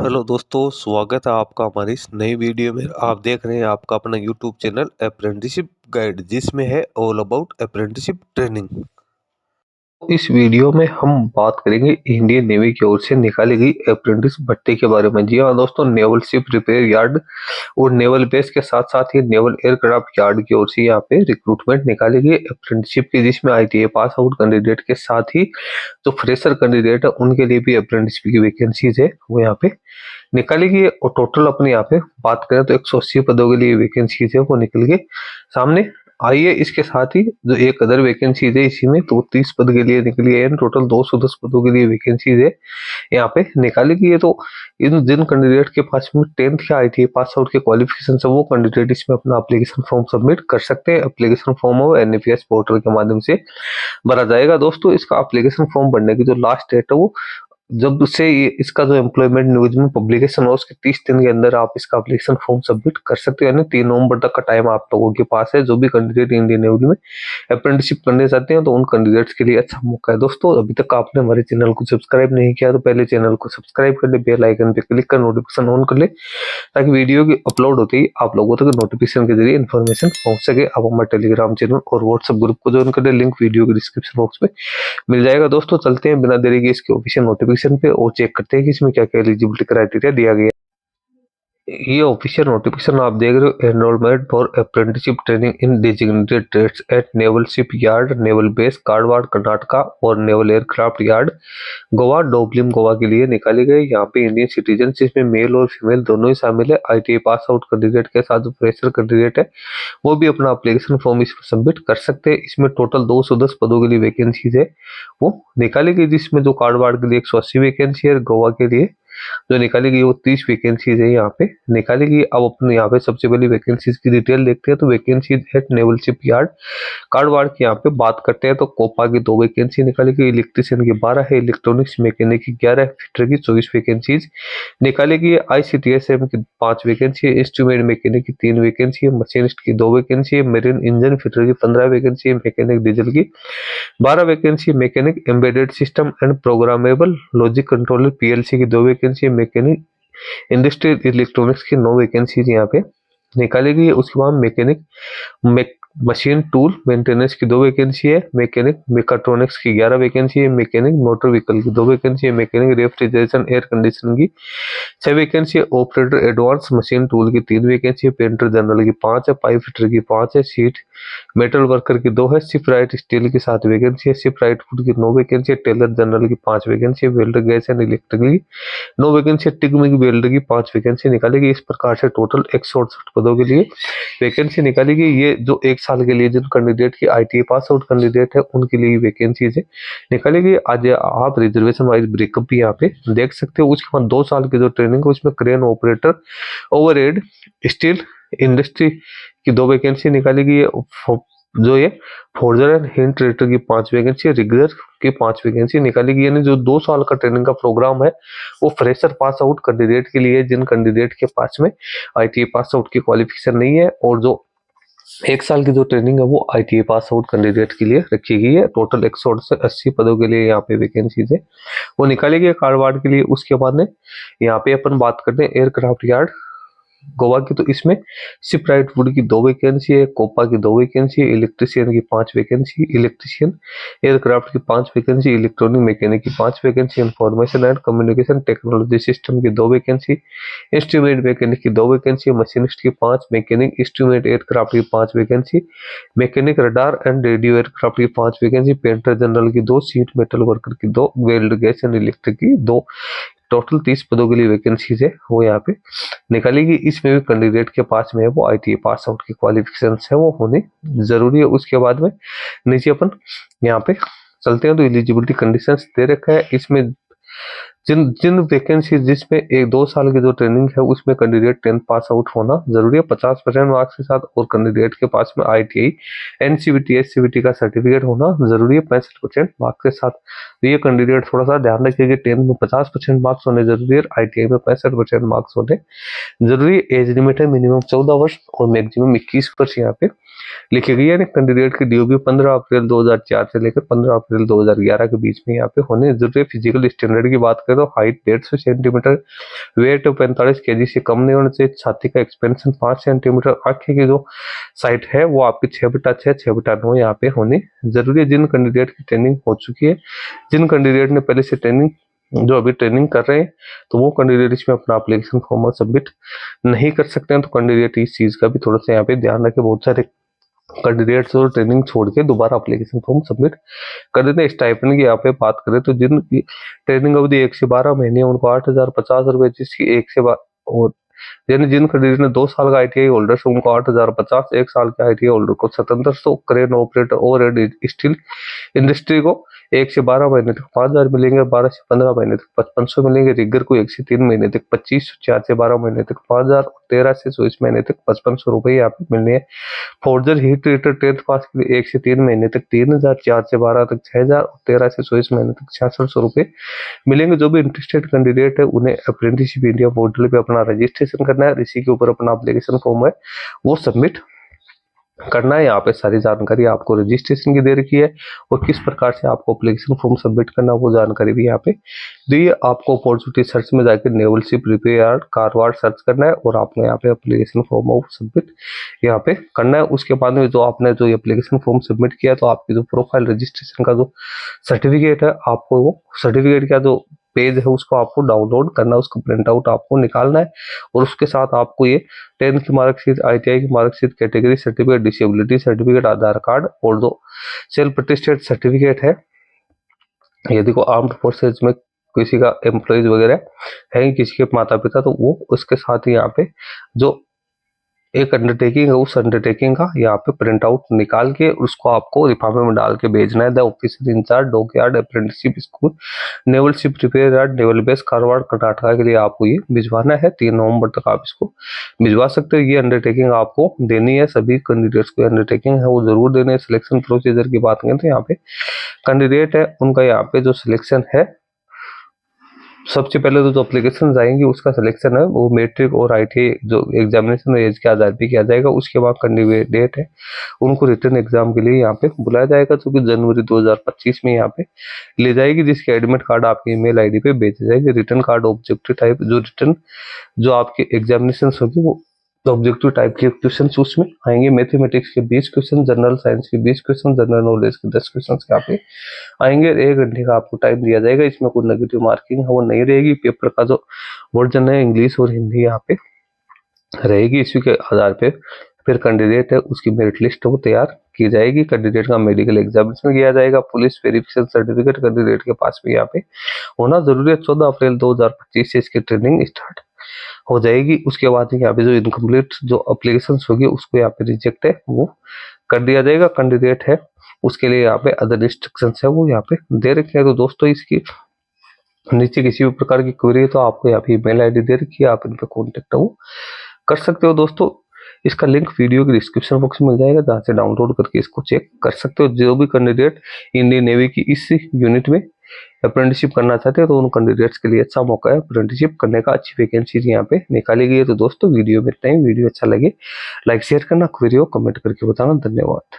Hello दोस्तों, स्वागत है आपका हमारी इस नई वीडियो में। आप देख रहे हैं आपका अपना यूट्यूब चैनल अप्रेंटिसशिप गाइड, जिसमें है ऑल अबाउट अप्रेंटिसशिप ट्रेनिंग। इस वीडियो में हम बात करेंगे इंडियन नेवी की ओर से निकाली गई अप्रेंटिस भर्ती के बारे में। जी हाँ दोस्तों, नेवल शिप रिपेयर यार्ड और नेवल बेस के साथ साथ ही नेवल एयरक्राफ्ट यार्ड की ओर से यहाँ पे रिक्रूटमेंट निकाली गई अप्रेंटिसशिप की, जिसमें ITI पास आउट कैंडिडेट के साथ ही जो फ्रेशर कैंडिडेट है उनके लिए भी अप्रेंटिसशिप की वैकेंसीज है वो यहाँ पे निकाली गई है। और टोटल अपने यहाँ पे बात करें तो 180 पदों के लिए वैकेंसीज है वो निकल के सामने आई है। इसके साथ ही जो एक अदर वैकेंसीज है इसी में तो 30 पद के लिए निकली है। टोटल 210 पदों के लिए वैकेंसीज है यहाँ पे निकाली गई है। तो इन जिन कैंडिडेट के पास में 10th या ITI पास आउट के क्वालिफिकेशन है वो कैंडिडेट इसमें अपना एप्लीकेशन फॉर्म सबमिट कर सकते हैं। एप्लीकेशन फॉर्म वो NFS पोर्टल के माध्यम से भरा जाएगा। दोस्तों, इसका एप्लीकेशन फॉर्म भरने की जो लास्ट डेट है वो जब से इसका जो एम्प्लॉयमेंट न्यूज में पब्लिकेशन हो उसके 30 दिन के अंदर आप इसका एप्लीकेशन फॉर्म सबमिट कर सकते हो। यानी 3 नवंबर तक का टाइम आप लोगों के पास है। जो भी कैंडिडेट इंडियन नेवी में अप्रेंटिसशिप करने चाहते हैं तो उन कैंडिडेट्स के लिए अच्छा मौका है। दोस्तों, अभी तक आपने हमारे चैनल को सब्सक्राइब नहीं किया तो पहले चैनल को सब्सक्राइब कर ले, बेल आइकन पे क्लिक कर नोटिफिकेशन ऑन कर ले, ताकि वीडियो की अपलोड होते ही आप लोगों तक नोटिफिकेशन के जरिए इन्फॉर्मेशन पहुंच सके। आप हमारे टेलीग्राम चैनल और व्हाट्सएप ग्रुप को ज्वाइन कर ले, लिंक वीडियो के डिस्क्रिप्शन बॉक्स में मिल जाएगा। दोस्तों, चलते हैं बिना देरी के इसके ऑफिशियल नोटिफिकेशन पे और चेक करते हैं कि इसमें क्या क्या एलिजिबिलिटी क्राइटेरिया दिया गया है। ये ऑफिशियल नोटिफिकेशन आप देख रहे हो, enrolment for apprenticeship training in designated trades at naval ship yard, naval base Karwar Karnataka और naval aircraft yard Goa, Dabolim Goa के लिए निकाली गई। यहाँ पे इंडियन सिटीजन जिसमें मेल और फीमेल दोनों ही शामिल है। ITI पास आउट कैंडिडेट के साथ जो फ्रेशर कैंडिडेट है वो भी अपना एप्लीकेशन फॉर्म इसमें सबमिट कर सकते हैं। इसमें टोटल 210 पदों के लिए वैकेंसीज है वो निकाली गई, जिसमें जो कारवाड़ के लिए 180 वैकेंसी है, गोवा के लिए जो निकाली गई वो 30 वैकेंसीज है यहाँ पे निकाली गई। अब अपने यहाँ पे सबसे पहले वैकेंसीज की डिटेल देखते हैं। तो vacancies at naval ship yard Karwar की यहाँ पे बात करते हैं तो कोपा की 2 वैकेंसी निकाली गई, इलेक्ट्रिशियन की 12 है, इलेक्ट्रॉनिक्स मैकेनिक की 11 है, फिटर की 24 वैकेंसीज निकाली गई। ICTSM की 5 वैकेंसी है, इंस्ट्रूमेंट मैकेनिक की 3 वैकेंसी है, मशीनिस्ट की 2 वैकेंसी है, मेरीन इंजन फिटर की 15 वैकेंसी है, मैकेनिक डीजल की 12 vacancy, mechanic embedded system and programmable logic controller PLC की 2 वैकेंसी, मैकेनिक इंडस्ट्रियल इलेक्ट्रॉनिक्स की 9 वैकेंसी यहाँ पे निकाली गई है। उसके बाद मैकेनिक मशीन टूल मेंटेनेंस की 2 वैकेंसी है, मैकेनिक मेकाट्रॉनिक्स की 11 वैकेंसी है, मैकेनिक मोटर व्हीकल की 2 वैकेंसी है, मैकेनिक रेफ्रिजरेशन एयर कंडीशनिंग की 6 वैकेंसी है, ऑपरेटर एडवांस मशीन टूल की 3 वैकेंसी है, पेंटर जनरल की 5 है, पाइप फिटर की 5 है, सीट मेटल वर्कर की 2 है, शिप राइट स्टील की 7 वैकेंसी है, शिप राइट फूड की 9 वैकेंसी है, टेलर जनरल की 5 वैकेंसी है, वेल्डर गैस एंड इलेक्ट्रिक की 9 वैकेंसी है, टिगमिग वेल्डर की 5 वैकेंसी निकाली गई। इस प्रकार से टोटल 168 पदों के लिए वैकेंसी निकाली गई। ये जो 1 साल के लिए जिन कैंडिडेट की ITI पास आउट कैंडिडेट है उनके लिए वैकेंसीज है निकाली गई। आज आप रिजर्वेशन वाइज ब्रेकअप भी यहाँ पे देख सकते हो। उसके बाद 2 साल की जो ट्रेनिंग है उसमें crane operator, overhead, steel industry की 2 वैकेंसी निकाली गई है। जो ये फोर्जर एंड हिंट ट्रेडर की 5 वैकेंसी, रिगलर की 5 वैकेंसी निकाली गई। यानी जो 2 साल का ट्रेनिंग का प्रोग्राम है वो फ्रेशर पास आउट कैंडिडेट के लिए, जिन कैंडिडेट के पास में ITI पास आउट की क्वालिफिकेशन नहीं है, और जो 1 साल की जो ट्रेनिंग है वो ITI पास आउट कैंडिडेट के लिए रखी गई है। टोटल 180 पदों के लिए यहाँ पे वैकेंसीज है वो निकाली गई कारवाड़ के लिए। उसके बाद में यहाँ पे अपन बात करते हैं एयरक्राफ्ट यार्ड गोवा की। तो इसमें शिप राइट वुड की 2 वैकेंसी है, कोपा की 2 वैकेंसी है, इलेक्ट्रिशियन की 5 वैकेंसी, इलेक्ट्रिशियन एयरक्राफ्ट की 5 वैकेंसी, इलेक्ट्रॉनिक मैकेनिक की 5 vacancy, information and communication technology system की 2 वैकेंसी, इंस्ट्रूमेंट मैकेनिक की 2 वैकेंसी, मशीनिस्ट की 5, मैकेनिक इंस्ट्रूमेंट एयरक्राफ्ट की 5 vacancy, mechanic radar and radio aircraft की 5 वैकेंसी, पेंटर जनरल की 2, सीट मेटल वर्कर की 2, weld gas and electric की 2। Total 30 पदों के लिए वैकेंसीज है वो यहाँ पे निकाली गई। इसमें भी कैंडिडेट के पास में है वो ITI पास आउट की क्वालिफिकेशन है वो होने जरूरी है। उसके बाद में नीचे अपन यहाँ पे चलते हैं तो एलिजिबिलिटी कंडीशंस दे रखा है। इसमें जिन जिन वैकेंसी जिसमें 1-2 साल की जो ट्रेनिंग है उसमें कैंडिडेट 10th पास आउट होना जरूरी है 50% मार्क्स के साथ, और कैंडिडेट के पास में ITI NCVT SCVT का सर्टिफिकेट होना जरूरी है 65% मार्क्स के साथ। तो ये कैंडिडेट थोड़ा सा ध्यान रखिए कि 10th में 50% मार्क्स होने जरूरी है, ITI में 65% मार्क्स होने जरूरी। एज लिमिट है मिनिमम 14 वर्ष और मैक्सिमम 21 वर्ष यहाँ पे लिखी गई है। कैंडिडेट की ड्यूटी 15 अप्रैल 2004 से लेकर 15 अप्रैल 2011 के बीच में यहाँ पे होने जरूरी है। फिजिकल स्टैंडर्ड की बात करें तो हाइट 150 सेंटीमीटर, वेट 45 kg से कम नहीं होना चाहिए, छाती का एक्सपेंशन 5 सेंटीमीटर, आंखें की जो साइट है वो आपकी 6/6 6/9 यहाँ पे होनी जरूरी है। जिन कैंडिडेट की ट्रेनिंग हो चुकी है, जिन कैंडिडेट ने पहले से ट्रेनिंग जो अभी ट्रेनिंग कर रहे हैं, तो वो कैंडिडेट इसमें अपना एप्लीकेशन फॉर्म सबमिट नहीं कर सकते हैं। तो कैंडिडेट इस चीज का भी थोड़ा सा यहाँ पे ध्यान रखें। बहुत सारे कैंडिडेट्स और ट्रेनिंग छोड़ के दोबारा एप्लीकेशन फॉर्म सबमिट कर देते हैं। स्टाइपेंड की यहाँ पे बात करें तो जिनकी ट्रेनिंग अवधि 1 से 12 महीने उनको 8,050 रुपए, जिसकी 1 से और यानी जिन कैंडिडेट ने 2 साल का ITI होल्डर से उनको 8,050, 1 साल के ITI होल्डर को 7,700, क्रेन ऑपरेटर और स्टील इंडस्ट्री को 1 से 12 महीने तक 5,000 मिलेंगे, 12 से 15 महीने तक 5,500 मिलेंगे, रिगर को 1 से 3 महीने तक 25, 4 से 12 महीने तक 5,000, 13 से 24 महीने तक 5,500 रुपए यहाँ पे मिलने हैं। फोर्जर हीट ट्रीटर 10th पास के लिए 1 से 3 महीने तक 3,000, 4 से 12 तक 6,000, 13 से 24 महीने तक 6,600 रुपए मिलेंगे। जो भी इंटरेस्टेड कैंडिडेट है उन्हें अप्रेंटिसशिप इंडिया पोर्टल पे अपना रजिस्ट्रेशन करना है, इसी के ऊपर अपना एप्लीकेशन फॉर्म है वो सबमिट करना है। यहाँ पे सारी जानकारी आपको रजिस्ट्रेशन की दे रखी है और किस प्रकार से आपको एप्लीकेशन फॉर्म सबमिट करना है वो जानकारी भी यहाँ पे दी है। आपको अपॉर्चुनिटी सर्च में जाकर naval ship repair yard Karwar search करना है और आपने यहाँ पे एप्लीकेशन फॉर्म सबमिट यहाँ पे करना है। उसके बाद में जो आपने जो एप्लीकेशन फॉर्म सबमिट किया तो आपकी जो प्रोफाइल रजिस्ट्रेशन का जो सर्टिफिकेट है, आपको वो सर्टिफिकेट का जो पेज है उसको आपको डाउनलोड करना है, उसको प्रिंट आउट आपको निकालना है और उसके साथ आपको ये 10th की मार्कशीट, ITI की marksheet, category certificate, disability certificate, Aadhaar card और जो सेल्फ अटेस्टेड सर्टिफिकेट है, यदि को आर्म्ड फोर्सेज में किसी का एम्प्लॉइज वगैरह है, किसी के माता पिता, तो वो उसके साथ ही यहाँ पे जो एक अंडरटेकिंग है उस अंडरटेकिंग का यहाँ पे प्रिंट आउट निकाल के उसको आपको लिफाफे में डाल के भेजना है। The officer in charge dockyard apprenticeship school naval ship repair yard naval base Karwar Karnataka के लिए आपको ये भिजवाना है। 3 नवंबर तक आप इसको भिजवा सकते हो। ये अंडरटेकिंग आपको देनी है, सभी कैंडिडेट्स को अंडरटेकिंग है वो जरूर देने। सिलेक्शन प्रोसीजर की बात करें तो यहाँ पे कैंडिडेट है उनका यहाँ पे जो सिलेक्शन है, सबसे पहले तो जो एप्लीकेशन आएंगी उसका सिलेक्शन है वो मैट्रिक और ITI जो एग्जामिनेशन एज के आधार पे किया जाएगा। उसके बाद कैंडिडेट है उनको रिटर्न एग्जाम के लिए यहाँ पे बुलाया जाएगा, जो कि जनवरी 2025 में यहाँ पे ले जाएगी, जिसकी एडमिट कार्ड आपकी ईमेल ID पे भेजी जाएगी। रिटर्न कार्ड ऑब्जेक्टिव टाइप जो रिटर्न जो आपके एग्जामिनेशन होगी वो ऑब्जेक्टिव टाइप के क्वेश्चन उसमें आएंगे। मैथमेटिक्स के 20 क्वेश्चन, जनरल साइंस के 20 क्वेश्चन, जनरल नॉलेज के 10 क्वेश्चन यहाँ पे आएंगे। 1 घंटे का आपको टाइम दिया जाएगा। इसमें कोई नेगेटिव मार्किंग है वो नहीं रहेगी। पेपर का जो वर्जन है इंग्लिश और हिंदी यहाँ पे रहेगी। इसी के आधार पे फिर कैंडिडेट है उसकी मेरिट लिस्ट वो तैयार की जाएगी। कैंडिडेट का मेडिकल एग्जामिनेशन किया जाएगा। पुलिस वेरिफिकेशन सर्टिफिकेट कैंडिडेट के पास भी यहाँ पे होना जरूरी है। 14 अप्रैल 2025 से इसकी ट्रेनिंग स्टार्ट हो जाएगी। उसके बाद यहाँ पे जो इनकम्प्लीट जो एप्लीकेशन होगी उसको यहाँ पे रिजेक्ट है वो कर दिया जाएगा। कैंडिडेट है उसके लिए यहाँ पे अदर इंस्ट्रक्शंस है वो यहाँ पे दे रखे हैं। तो दोस्तों इसकी नीचे किसी भी प्रकार की क्वेरी है तो आपको यहाँ पे email ID दे रखी है, आप इन पे कॉन्टेक्ट वो कर सकते हो। दोस्तों इसका लिंक वीडियो के डिस्क्रिप्शन बॉक्स में मिल जाएगा, जहाँ से डाउनलोड करके इसको चेक कर सकते हो। जो भी कैंडिडेट इंडियन नेवी की इस यूनिट में अप्रेंटिसशिप करना चाहते हैं तो उन कैंडिडेट्स के लिए अच्छा मौका है अप्रेंटिसशिप करने का। अच्छी वैकेंसी यहाँ पे निकाली गई है। तो दोस्तों वीडियो में इतना ही। वीडियो अच्छा लगे लाइक शेयर करना, क्वेरी हो कमेंट करके बताना। धन्यवाद।